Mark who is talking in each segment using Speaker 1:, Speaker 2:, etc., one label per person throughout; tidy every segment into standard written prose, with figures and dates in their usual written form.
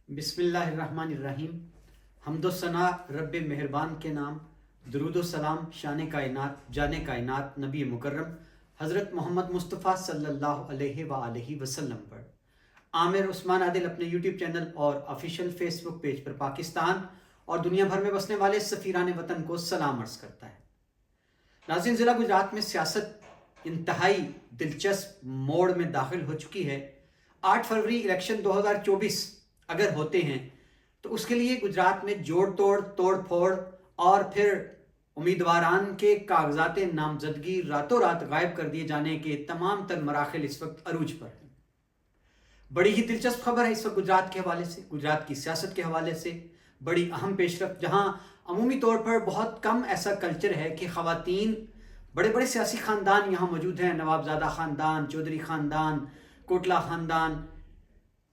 Speaker 1: बिस्मिल्लाहिर्रहमानिर्रहीम। हम्द व सना रब मेहरबान के नाम, दरूद व सलाम शान कायनात जाने कायनात नबी मुकर्रम हज़रत मोहम्मद मुस्तफ़ा सल्लल्लाहु अलैहि वसल्लम पर। आमिर उस्मान आदिल अपने यूट्यूब चैनल और ऑफिशियल फेसबुक पेज पर पाकिस्तान और दुनिया भर में बसने वाले सफ़ीरान वतन को सलाम अर्ज़ करता है। नाज़रीन, ज़िला गुजरात में सियासत इंतहाई दिलचस्प मोड़ में दाखिल हो चुकी है। 8 फरवरी इलेक्शन 2024 अगर होते हैं तो उसके लिए गुजरात में तोड़ फोड़ और फिर उम्मीदवारान के कागजात नामजदगी रातों रात गायब कर दिए जाने के तमाम तर मराहिल इस वक्त अरूज पर हैं। बड़ी ही दिलचस्प खबर है इस वक्त गुजरात के हवाले से, गुजरात की सियासत के हवाले से बड़ी अहम पेशरफ, जहां अमूमी तौर पर बहुत कम ऐसा कल्चर है कि ख़वातीन, बड़े बड़े सियासी ख़ानदान यहाँ मौजूद हैं, नवाबजादा ख़ानदान, चौधरी ख़ानदान, कोटला ख़ानदान।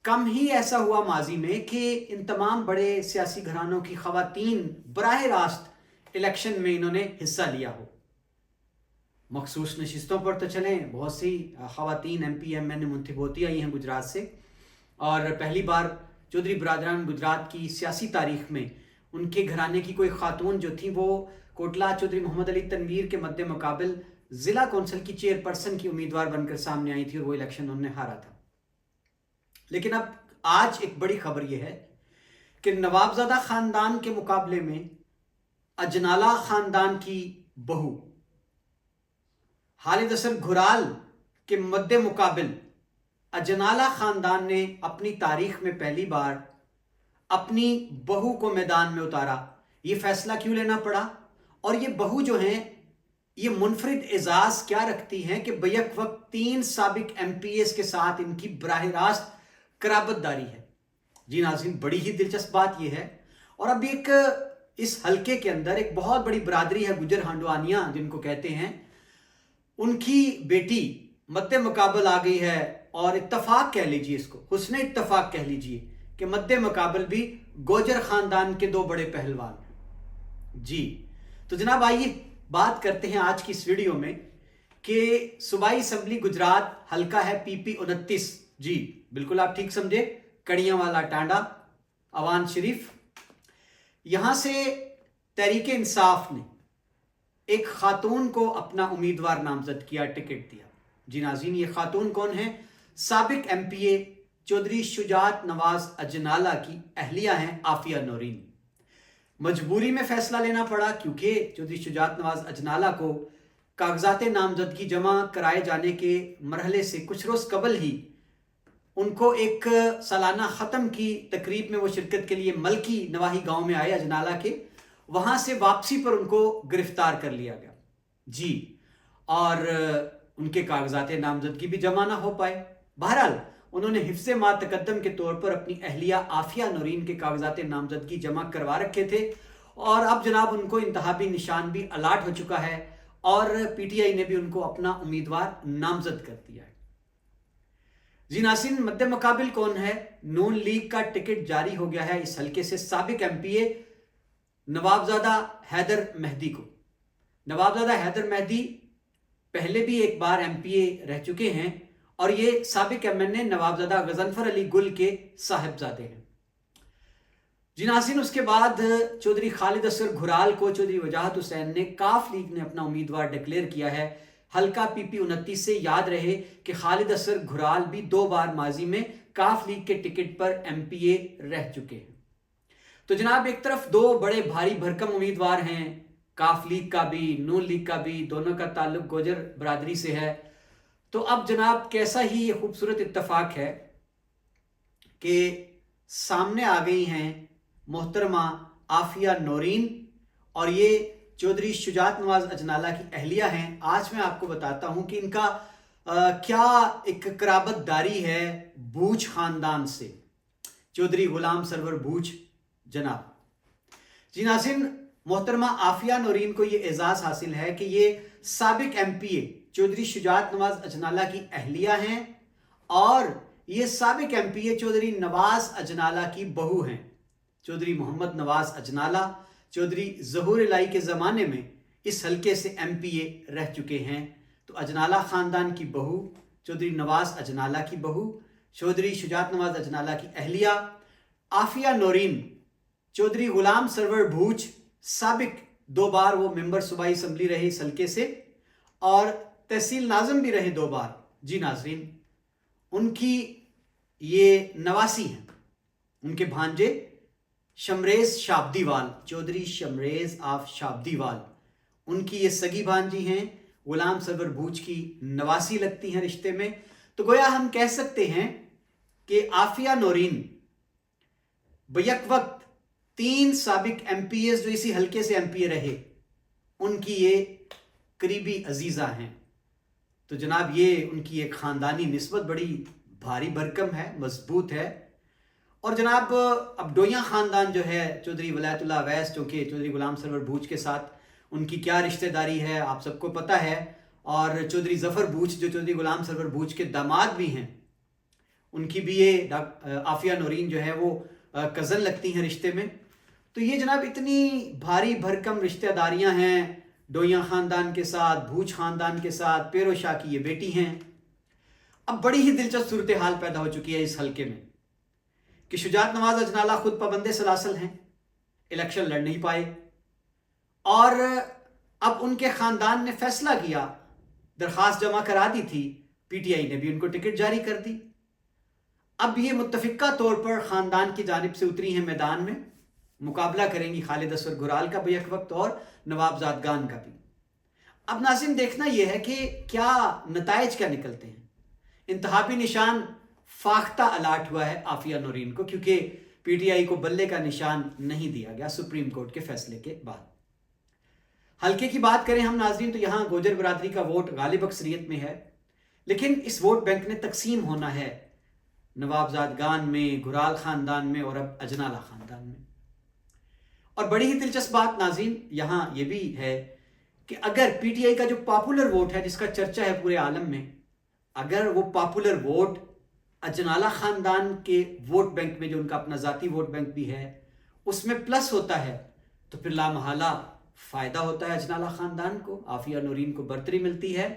Speaker 1: कम ही ऐसा हुआ माजी में कि इन तमाम बड़े सियासी घरानों की ख़वातीन बराह रास्त इलेक्शन में इन्होंने हिस्सा लिया हो। मखसूस नशिस्तों पर तो चलें, बहुत सी ख़वातीन MP/MN मुंतखब होती आई हैं गुजरात से, और पहली बार चौधरी बरादरान गुजरात की सियासी तारीख में उनके घराने की कोई खातून जो थी वो कोटला चौधरी मोहम्मद अली तनवीर के मद्दे मुकाबिल ज़िला कौंसिल की चेयरपर्सन की उम्मीदवार बनकर सामने आई थी और वो इलेक्शन उन्होंने हारा था। लेकिन अब आज एक बड़ी खबर यह है कि नवाबजादा खानदान के मुकाबले में अजनाला खानदान की बहू खालिद असर घुराल के मद्दे मुकाबिल अजनाला खानदान ने अपनी तारीख में पहली बार अपनी बहू को मैदान में उतारा। ये फैसला क्यों लेना पड़ा, और ये बहू जो है ये मुनफरिद एजाज क्या रखती हैं कि बैक वक्त 3 साबिक MPs के साथ इनकी बराह रास्त कराबतदारी है। जी नाज़रीन, बड़ी ही दिलचस्प बात यह है। और अब एक इस हलके के अंदर एक बहुत बड़ी बरादरी है, गुजर हांडवानिया जिनको कहते हैं, उनकी बेटी मद्दे मुकाबल आ गई है, और इत्तफाक कह लीजिए, इसको हुस्न इत्तफाक कह लीजिए कि मद्दे मुकाबल भी गोजर खानदान के 2 बड़े पहलवान हैं। जी तो जनाब, आइए बात करते हैं आज की इस वीडियो में कि सूबाई असम्बली गुजरात हलका है PP 29। जी बिल्कुल आप ठीक समझे, कड़ियां वाला टांडा, अवान शरीफ। यहां से तहरीक इंसाफ ने एक खातून को अपना उम्मीदवार नामजद किया, टिकट दिया। जी नाज़रीन, ये खातून कौन है? साबिक MPA चौधरी शुजात नवाज अजनाला की अहलिया हैं आफिया नौरीन। मजबूरी में फैसला लेना पड़ा क्योंकि चौधरी शुजात नवाज अजनाला को कागजात नामजदगी जमा कराए जाने के मरहले से कुछ रोज़ कबल ही उनको एक सालाना ख़त्म की तकरीब में वो शिरकत के लिए मलकी नवाही गांव में आए अजनाला के। वहां से वापसी पर उनको गिरफ्तार कर लिया गया। जी, और उनके कागजात नामजदगी भी जमा ना हो पाए। बहरहाल उन्होंने हिफ्ज़े मा तकद्दम के तौर पर अपनी अहलिया आफिया नौरीन के कागजात नामजदगी जमा करवा रखे थे, और अब जनाब उनको इंतहाबी निशान भी अलाट हो चुका है और PTI ने भी उनको अपना उम्मीदवार नामजद कर दिया है। जी नाज़रीन, मद्दे मुकाबिल कौन है? नून लीग का टिकट जारी हो गया है इस हल्के से साबिक MPA नवाबजादा हैदर मेहदी को। नवाबजादा हैदर मेहदी पहले भी एक बार MPA रह चुके हैं और ये साबिक MNA नवाबजादा गजनफर अली गुल के साहिबजादे हैं। जी नाज़रीन, उसके बाद चौधरी खालिद असर घुराल को चौधरी वजाहत हुसैन ने काफ लीग ने अपना उम्मीदवार डिक्लेयर किया है हल्का PP 29 से। याद रहे कि खालिद असर घुराल भी 2 बार माजी में काफ लीग के टिकट पर MPA रह चुके हैं। तो जनाब, एक तरफ 2 बड़े भारी भरकम उम्मीदवार हैं, काफ लीग का भी, नून लीग का भी, दोनों का ताल्लुक गोजर बरादरी से है। तो अब जनाब कैसा ही ये खूबसूरत इत्तफाक है कि सामने आ गई हैं मोहतरमा आफिया नौरीन, और ये चौधरी शुजात नवाज अजनाला की अहलिया हैं। आज मैं आपको बताता हूं कि इनका क्या एक कराबतदारी है बूच खानदान से, चौधरी गुलाम सरवर बूच जनाब। जी नाज़रीन, मोहतरमा आफिया नौरीन को ये एजाज़ हासिल है कि ये साबिक MPA चौधरी शुजात नवाज अजनाला की अहलिया हैं, और ये साबिक MPA चौधरी नवाज अजनाला की बहू हैं। चौधरी मोहम्मद नवाज अजनाला चौधरी ज़हूर इलाही के ज़माने में इस हल्के से MPA रह चुके हैं। तो अजनाला ख़ानदान की बहू, चौधरी नवाज अजनाला की बहू, चौधरी शुजात नवाज अजनाला की अहलिया, आफिया नौरीन, चौधरी गुलाम सरवर भूच, साबिक 2 बार वो मेंबर सूबाई असम्बली रहे इस हल्के से और तहसील नाज़म भी रहे 2 बार। जी नाजरीन, उनकी ये नवासी हैं, उनके भांजे शमरेज शाब्दीवाल, चौधरी शमरेज आफ शाब्दीवाल, उनकी ये सगी भांजी हैं, गुलाम सरवर भूच की नवासी लगती हैं रिश्ते में। तो गोया हम कह सकते हैं कि आफिया नौरीन बैक वक्त 3 साबिक MPs जो इसी हल्के से MPA रहे, उनकी ये करीबी अजीज़ा हैं। तो जनाब ये उनकी एक ख़ानदानी निस्बत बड़ी भारी भरकम है, मजबूत है। और जनाब अब डोया ख़ानदान जो है, चौधरी वलायतुल्लाह अवैस जो कि चौधरी गुलाम सरवर भूच के साथ उनकी क्या रिश्तेदारी है आप सबको पता है, और चौधरी ज़फ़र भूच जो चौधरी गुलाम सरवर भूच के दामाद भी हैं, उनकी भी ये आफिया नौरीन जो है वो कज़न लगती हैं रिश्ते में। तो ये जनाब इतनी भारी भरकम रिश्तेदारियां हैं डोया ख़ानदान के साथ, भूच ख़ानदान के साथ, पेरो शाह की ये बेटी हैं। अब बड़ी ही दिलचस्प सूरत हाल पैदा हो चुकी है इस हल्के में कि शुजात नवाज अजनाला खुद पाबंदे सलासल हैं, इलेक्शन लड़ नहीं पाए, और अब उनके ख़ानदान ने फैसला किया, दरख्वास्त जमा करा दी थी, PTI ने भी उनको टिकट जारी कर दी। अब ये मुत्तफ़िका तौर पर ख़ानदान की जानिब से उतरी हैं मैदान में, मुकाबला करेंगी खालिद असगर गुराल का बैक वक्त और नवाब ज़ादगान का भी। अब नाज़रीन देखना यह है कि क्या नताइज क्या निकलते हैं। इंतहाबी निशान फाख्ता अलाट हुआ है आफिया नौरीन को, क्योंकि PTI को बल्ले का निशान नहीं दिया गया सुप्रीम कोर्ट के फैसले के बाद। हल्के की बात करें हम नाज़रीन तो यहाँ गोजर बरादरी का वोट गालिब अक्सरियत में है, लेकिन इस वोट बैंक ने तकसीम होना है नवाबजादगान में, गुराल ख़ानदान में और अब अजनाला ख़ानदान में। और बड़ी ही दिलचस्प बात नाज़रीन यहाँ ये भी है कि अगर PTI का जो पॉपुलर वोट है जिसका चर्चा है पूरे आलम में, अगर वो पॉपुलर वोट अजनाला ख़ानदान के वोट बैंक में, जो उनका अपना ज़ाती वोट बैंक भी है, उसमें प्लस होता है, तो फिर लामहला फ़ायदा होता है अजनाला ख़ानदान को, आफिया नौरीन को बरतरी मिलती है।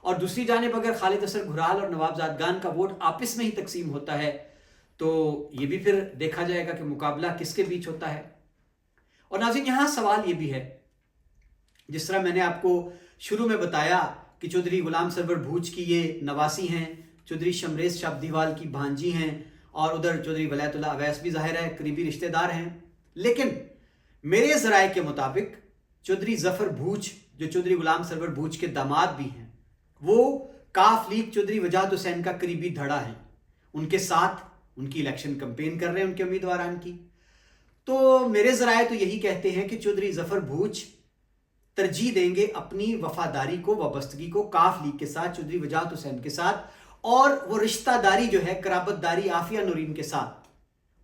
Speaker 1: और दूसरी जानिब अगर खालिद असगर गुराल और नवाबजादगान का वोट आपस में ही तकसीम होता है, तो ये भी फिर देखा जाएगा कि मुकाबला किसके बीच होता है। और नाज़रीन यहाँ सवाल ये भी है, जिस तरह मैंने आपको शुरू में बताया कि चौधरी गुलाम सरवर भूच की ये नवासी हैं, चौधरी शमरेज शाब्दीवाल की भांजी हैं, और उधर चौधरी वलायतुल्लाह अवैस भी ज़ाहिर है करीबी रिश्तेदार हैं। लेकिन मेरे ज़राए के मुताबिक चौधरी ज़फ़र भूच जो चौधरी गुलाम सरवर भूच के दामाद भी हैं, वो काफ लीग चौधरी वजाहत हुसैन का करीबी धड़ा है, उनके साथ उनकी इलेक्शन कैंपेन कर रहे हैं उनके उम्मीदवारान की। तो मेरे ज़राए तो यही कहते हैं कि चौधरी ज़फ़र भूच तरजीह देंगे अपनी वफादारी को, वाबस्तगी को काफ लीग के साथ, चौधरी वजाहत हुसैन के साथ, और वो रिश्तेदारी जो है, कराबतदारी आफिया नौरीन के साथ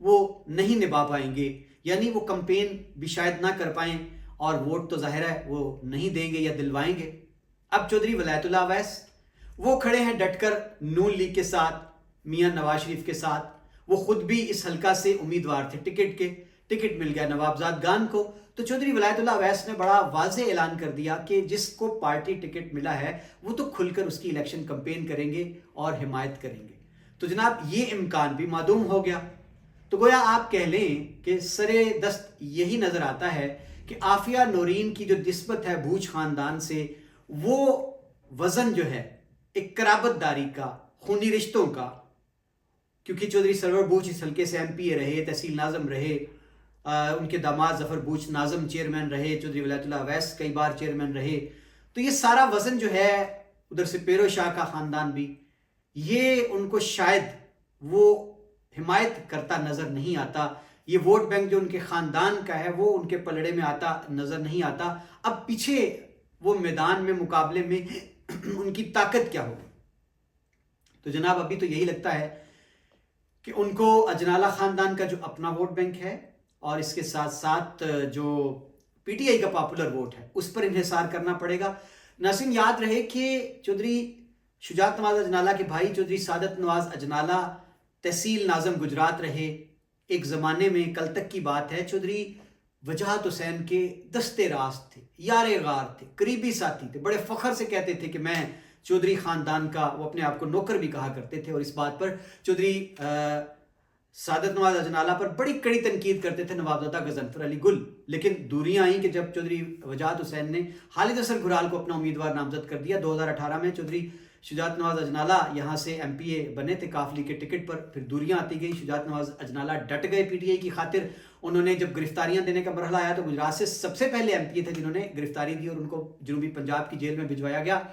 Speaker 1: वो नहीं निभा पाएंगे, यानी वो कैंपेन भी शायद ना कर पाएं और वोट तो जाहिर है वो नहीं देंगे या दिलवाएंगे। अब चौधरी वलायतुल्लाह अवैस वो खड़े हैं डटकर नून लीग के साथ, मियां नवाज शरीफ के साथ। वो खुद भी इस हल्का से उम्मीदवार थे टिकट के, टिकट मिल गया नवाबजादगान को। तो चौधरी वलायतुल्लाह अवैस ने बड़ा वाज़ेह ऐलान कर दिया कि जिसको पार्टी टिकट मिला है वो तो खुलकर उसकी इलेक्शन कैंपेन करेंगे और हिमायत करेंगे। तो जनाब ये इम्कान भी मादूम हो गया। तो गोया आप कह लें कि सरे दस्त यही नज़र आता है कि आफिया नौरीन की जो निस्बत है भूच ख़ानदान से, वो वज़न जो है एक कराबतदारी का, खूनी रिश्तों का, क्योंकि चौधरी सरवर भूच इस हल्के से MPA रहे, तहसील नाज़म रहे, उनके दामाद ज़फ़र भूच नाज़म चेयरमैन रहे, चौधरी वलायतुल्लाह अवैस कई बार चेयरमैन रहे। तो ये सारा वज़न जो है, उधर से पेरो शाह का ख़ानदान भी, ये उनको शायद वो हिमायत करता नज़र नहीं आता। ये वोट बैंक जो उनके ख़ानदान का है वो उनके पलड़े में आता नज़र नहीं आता। अब पीछे वो मैदान में मुकाबले में उनकी ताकत क्या होगी। तो जनाब अभी तो यही लगता है कि उनको अजनाला ख़ानदान का जो अपना वोट बैंक है और इसके साथ साथ जो PTI का पॉपुलर वोट है उस पर इन्हिसार करना पड़ेगा। नाज़रीन याद रहे कि चौधरी शुजात नवाज अजनाला के भाई चौधरी सादत नवाज अजनाला तहसील नाज़म गुजरात रहे एक ज़माने में। कल तक की बात है, चौधरी वजाहत हुसैन के दस्ते रास्त थे, यारे गार थे, करीबी साथी थे, बड़े फ़ख्र से कहते थे कि मैं चौधरी ख़ानदान का, वो अपने आप को नौकर भी कहा करते थे। और इस बात पर चौधरी सादत नवाज अजनाला पर बड़ी कड़ी तनकीद करते थे नवाबजादा गजनफर अली गुल, लेकिन दूरियां आई कि जब चौधरी वजाहत हुसैन ने खालिद असर घुराल को अपना उम्मीदवार नामजद कर दिया। 2018 में चौधरी शुजात नवाज अजनाला यहाँ से MPA बने थे काफली के टिकट पर, फिर दूरियां आती गई। शुजात नवाज अजनाला डट गए PTI की खातिर। उन्होंने जब गिरफ्तारियां देने का मरहला आया तो गुजरात से सबसे पहले MPA थे जिन्होंने गिरफ्तारी दी और उनको जनूबी पंजाब की जेल में भिजवाया गया।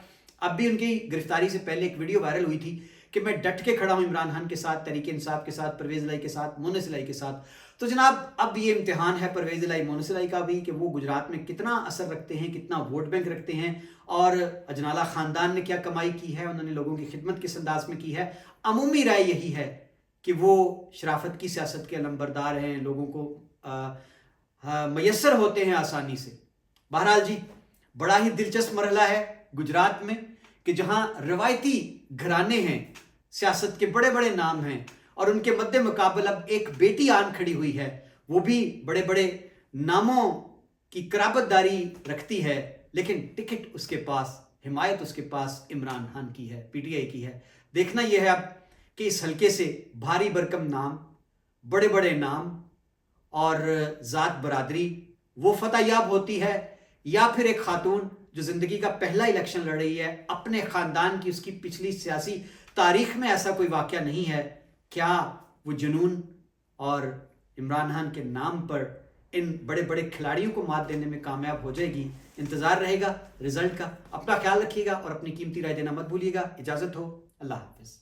Speaker 1: अब भी उनकी गिरफ्तारी से पहले एक वीडियो वायरल हुई थी कि मैं डट के खड़ा हूं इमरान खान के साथ, तहरीक इंसाफ के साथ, परवेज इलाही के साथ, मोनस इलाही के साथ। तो जनाब अब ये इम्तिहान है परवेज इलाही, मोनस इलाही का भी कि वो गुजरात में कितना असर रखते हैं, कितना वोट बैंक रखते हैं, और अजनाला खानदान ने क्या कमाई की है, उन्होंने लोगों की खिदमत किस अंदाज में की है। अमूमी राय यही है कि वो शराफत की सियासत के अलंबरदार हैं, लोगों को मैसर होते हैं आसानी से। बहरहाल जी, बड़ा ही दिलचस्प मरहला है गुजरात में कि जहां रवायती घराने हैं, सियासत के बड़े बड़े नाम हैं, और उनके मद्दे मुकाबल अब एक बेटी आन खड़ी हुई है, वो भी बड़े बड़े नामों की कराबतदारी रखती है, लेकिन टिकट उसके पास, हिमायत उसके पास इमरान खान की है, PTI की है। देखना यह है अब कि इस हल्के से भारी भरकम नाम, बड़े बड़े नाम और ज़ात बरादरी वो फतहयाब होती है, या फिर एक खातून जो जिंदगी का पहला इलेक्शन लड़ रही है, अपने खानदान की, उसकी पिछली सियासी तारीख में ऐसा कोई वाकया नहीं है, क्या वो जुनून और इमरान खान के नाम पर इन बड़े बड़े खिलाड़ियों को मात देने में कामयाब हो जाएगी? इंतजार रहेगा रिजल्ट का। अपना ख्याल रखिएगा और अपनी कीमती राय देना मत भूलिएगा। इजाजत हो, अल्लाह हाफिज।